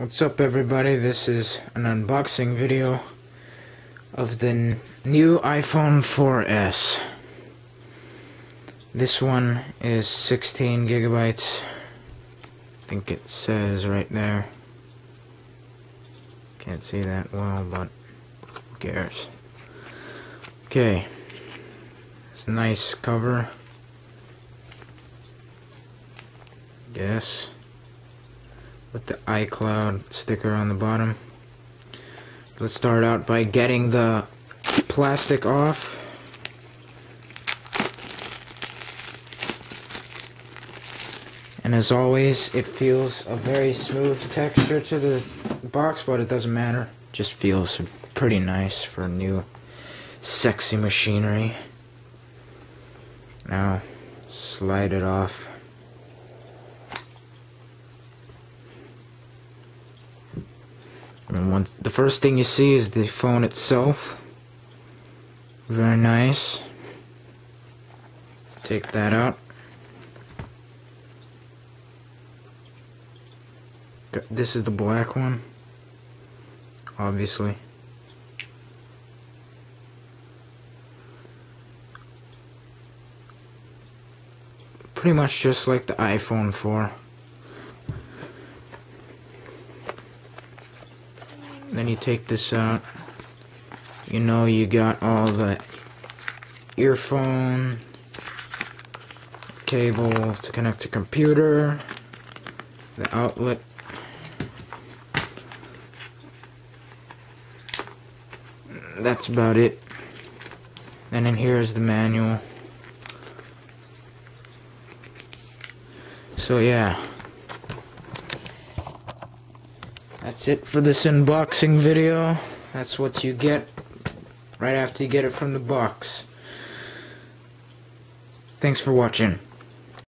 What's up, everybody? This is an unboxing video of the new iPhone 4S. This one is 16 gigabytes. I think it says right there. Can't see that well, but who cares? Okay. It's a nice cover. Yes. With the iCloud sticker on the bottom. Let's start out by getting the plastic off. And as always, it feels a very smooth texture to the box, but it doesn't matter. It just feels pretty nice for new sexy machinery. Now, slide it off. And the first thing you see is the phone itself. Very nice. Take that out. This is the black one, obviously. Pretty much just like the iPhone 4. Then you take this out. You know you got all the earphone cable to connect to computer, the outlet. That's about it. And then here's the manual. So yeah. That's it for this unboxing video. That's what you get right after you get it from the box. Thanks for watching.